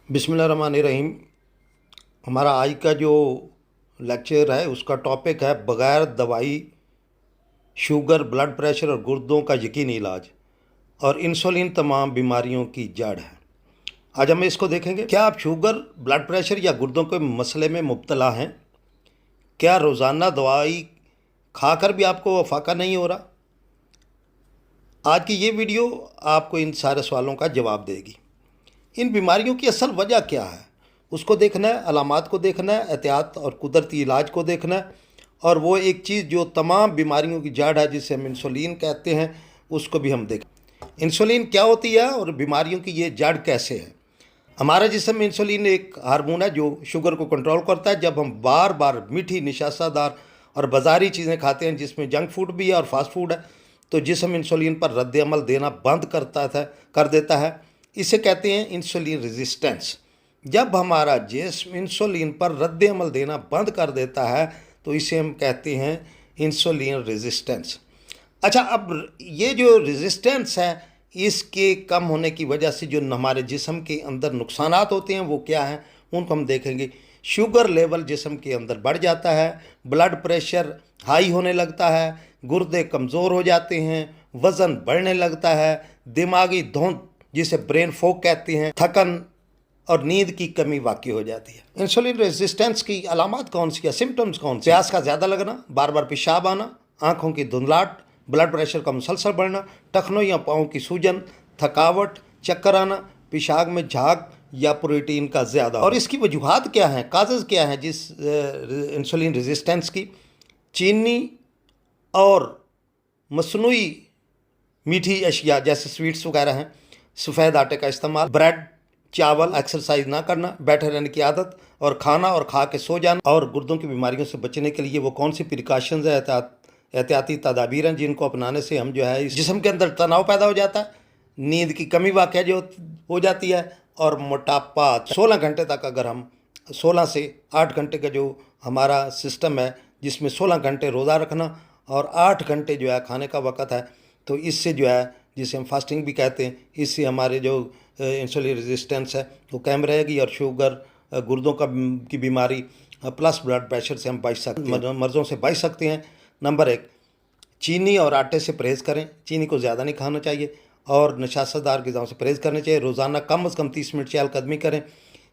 बिस्मिल्लाहिर्रहमानिर्रहीम। हमारा आज का जो लेक्चर है उसका टॉपिक है बग़ैर दवाई शुगर, ब्लड प्रेशर और गुर्दों का यकीनी इलाज, और इंसुलिन तमाम बीमारियों की जड़ है। आज हम इसको देखेंगे। क्या आप शुगर, ब्लड प्रेशर या गुर्दों के मसले में मुब्तला हैं? क्या रोज़ाना दवाई खाकर भी आपको अफाका नहीं हो रहा? आज की ये वीडियो आपको इन सारे सवालों का जवाब देगी। इन बीमारियों की असल वजह क्या है उसको देखना है, अलामात को देखना है, एहतियात और कुदरती इलाज को देखना है, और वो एक चीज़ जो तमाम बीमारियों की जड़ है जिसे हम इंसुलिन कहते हैं उसको भी हम देखें। इंसुलिन क्या होती है और बीमारियों की ये जड़ कैसे है। हमारे जिस्म में इंसुलिन एक हार्मोन है जो शुगर को कंट्रोल करता है। जब हम बार बार मीठी, निशासादार और बाज़ारी चीज़ें खाते हैं जिसमें जंक फूड भी है और फास्ट फूड है, तो जिस्म इंसुलिन पर रद्द अमल देना बंद कर देता है। इसे कहते हैं इंसुलिन रेजिस्टेंस। जब हमारा जिस्म इंसुलिन पर रद्द अमल देना बंद कर देता है तो इसे हम कहते हैं इंसुलिन रेजिस्टेंस। अच्छा, अब ये जो रेजिस्टेंस है इसके कम होने की वजह से जो हमारे जिस्म के अंदर नुकसानात होते हैं वो क्या हैं उनको हम देखेंगे। शुगर लेवल जिस्म के अंदर बढ़ जाता है, ब्लड प्रेशर हाई होने लगता है, गुर्दे कमज़ोर हो जाते हैं, वज़न बढ़ने लगता है, दिमागी धुंध जिसे ब्रेन फॉग कहते हैं, थकन और नींद की कमी वाक़ई हो जाती है। इंसुलिन रेजिस्टेंस की अलामत कौन सी है, सिम्टम्स कौन से? प्यास का ज़्यादा लगना, बार बार पेशाब आना, आँखों की धुंधलाहट, ब्लड प्रेशर का मुसलसल बढ़ना, टखनों या पाँव की सूजन, थकावट, चक्कर आना, पेशाब में झाग या प्रोटीन का ज़्यादा। और इसकी वजूहात क्या हैं, काजेज़ क्या हैं जिस इंसुलिन रेजिस्टेंस की? चीनी और मसनूई मीठी अशिया जैसे स्वीट्स वगैरह हैं, सफ़ेद आटे का इस्तेमाल, ब्रेड, चावल, एक्सरसाइज ना करना, बैठे रहने की आदत, और खाना और खा के सो जाना। और गुर्दों की बीमारियों से बचने के लिए वो कौन सी प्रिकॉशंस है, एहतियाती तदाबीर हैं जिनको अपनाने से हम जो है इस जिस्म के अंदर तनाव पैदा हो जाता है, नींद की कमी वाक़ई जो हो जाती है, और मोटापा। 16 घंटे तक अगर हम 16 से 8 घंटे का जो हमारा सिस्टम है जिसमें 16 घंटे रोज़ा रखना और 8 घंटे जो है खाने का वक़्त है, तो इससे जो है जिसे हम फास्टिंग भी कहते हैं, इससे हमारे जो इंसुलिन रेजिस्टेंस है वो कायम रहेगी, और शुगर, गुर्दों की बीमारी प्लस ब्लड प्रेशर से हम बच सकते हैं, मर्ज़ों से बच सकते हैं। नंबर 1, चीनी और आटे से परहेज़ करें। चीनी को ज़्यादा नहीं खाना चाहिए और नशास्तदार ग़िज़ाओं से परहेज़ करना चाहिए। रोज़ाना कम से कम 30 मिनट चहलकदमी करें।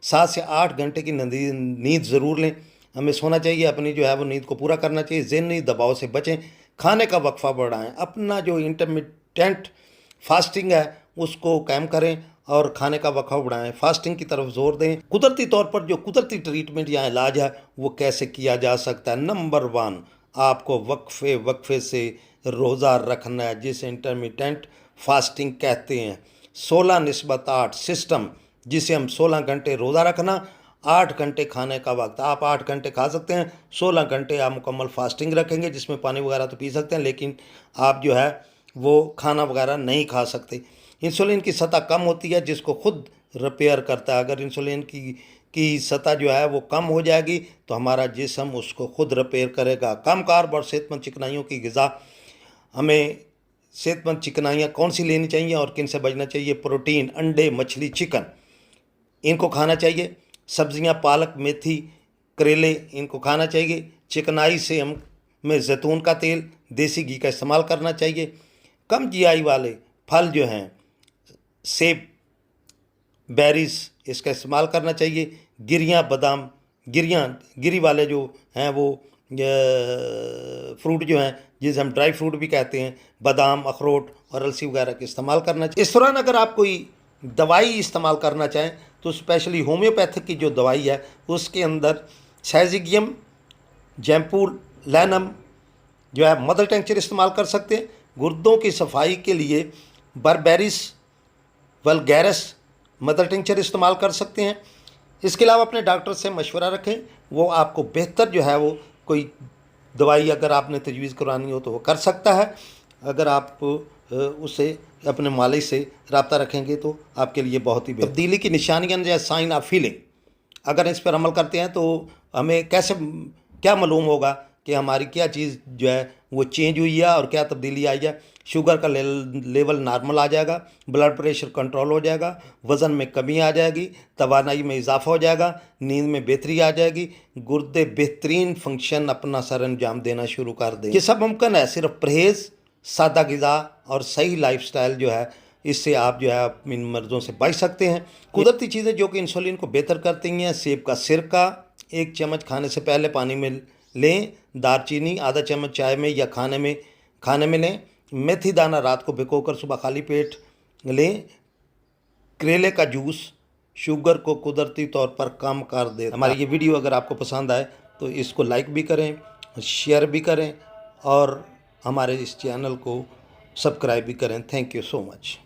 7 से 8 घंटे की नींद ज़रूर लें। हमें सोना चाहिए, अपनी जो है वो नींद को पूरा करना चाहिए। ज़हनी दबाव से बचें, खाने का वक्फा बढ़ाएं, अपना जो इंटरमिटेंट फास्टिंग है उसको कायम करें और खाने का वक्फा बढ़ाएं, फास्टिंग की तरफ जोर दें। कुदरती तौर पर जो कुदरती ट्रीटमेंट या इलाज है वो कैसे किया जा सकता है? नंबर 1, आपको वक्फे से रोज़ा रखना है जिसे इंटरमिटेंट फास्टिंग कहते हैं। 16/8 सिस्टम, जिसे हम 16 घंटे रोज़ा रखना, 8 घंटे खाने का वक्त। आप 8 घंटे खा सकते हैं, 16 घंटे आप मुकम्मल फास्टिंग रखेंगे जिसमें पानी वगैरह तो पी सकते हैं, लेकिन आप जो है वो खाना वगैरह नहीं खा सकते। इंसुलिन की सतह कम होती है जिसको खुद रिपेयर करता है। अगर इंसुलिन की सतह जो है वो कम हो जाएगी तो हमारा जिस्म उसको खुद रिपेयर करेगा। कम कार्ब और सेहतमंद चिकनाइयों की ग़िज़ा। हमें सेहतमंद चिकनाइयाँ कौन सी लेनी चाहिए और किन से बचना चाहिए? प्रोटीन, अंडे, मछली, चिकन, इनको खाना चाहिए। सब्ज़ियाँ, पालक, मेथी, करेले, इनको खाना चाहिए। चिकनाई से हमें जैतून का तेल, देसी घी का इस्तेमाल करना चाहिए। कम जीआई वाले फल जो हैं, सेब, बेरीज, इसका इस्तेमाल करना चाहिए। गिरियाँ, बादाम, गिरी वाले जो हैं वो फ्रूट जो हैं जिसे हम ड्राई फ्रूट भी कहते हैं, बादाम, अखरोट और अलसी वगैरह का इस्तेमाल करना चाहिए। इस दौरान अगर आप कोई दवाई इस्तेमाल करना चाहें तो स्पेशली होम्योपैथिक की जो दवाई है उसके अंदर सैजिगियम, जैम्पूल, लैनम जो है मदर टिंचर इस्तेमाल कर सकते हैं। गुर्दों की सफाई के लिए बर्बेरिस वल्गैरिस मदर टिंचर इस्तेमाल कर सकते हैं। इसके अलावा अपने डॉक्टर से मशवरा रखें, वो आपको बेहतर जो है वो कोई दवाई अगर आपने तजवीज़ करानी हो तो वो कर सकता है। अगर आप उससे अपने मालिक से रब्ता रखेंगे तो आपके लिए बहुत ही तब्दीली की निशानियाँ या साइन ऑफ फीलिंग, अगर इस पर अमल करते हैं तो हमें क्या मालूम होगा कि हमारी क्या चीज़ जो है वो चेंज हुई है और क्या तब्दीली आई है। शुगर का लेवल नॉर्मल आ जाएगा, ब्लड प्रेशर कंट्रोल हो जाएगा, वज़न में कमी आ जाएगी, तवानाई में इजाफा हो जाएगा, नींद में बेहतरी आ जाएगी, गुर्दे बेहतरीन फंक्शन अपना सर अंजाम देना शुरू कर दें। ये सब मुमकिन है सिर्फ परहेज़, सादा ग़िज़ा और सही लाइफस्टाइल जो है, इससे आप जो है इन मर्ज़ों से बच सकते हैं। कुदरती चीज़ें जो कि इंसुलिन को बेहतर करती हैं, सेब का सिरका 1 चम्मच खाने से पहले पानी में लें, दालचीनी आधा चम्मच चाय में या खाने में लें, मेथी दाना रात को भिगोकर सुबह खाली पेट लें, करेले का जूस शुगर को कुदरती तौर पर कम कर दे। हमारी ये वीडियो अगर आपको पसंद आए तो इसको लाइक भी करें, शेयर भी करें और हमारे इस चैनल को सब्सक्राइब भी करें। Thank you so much.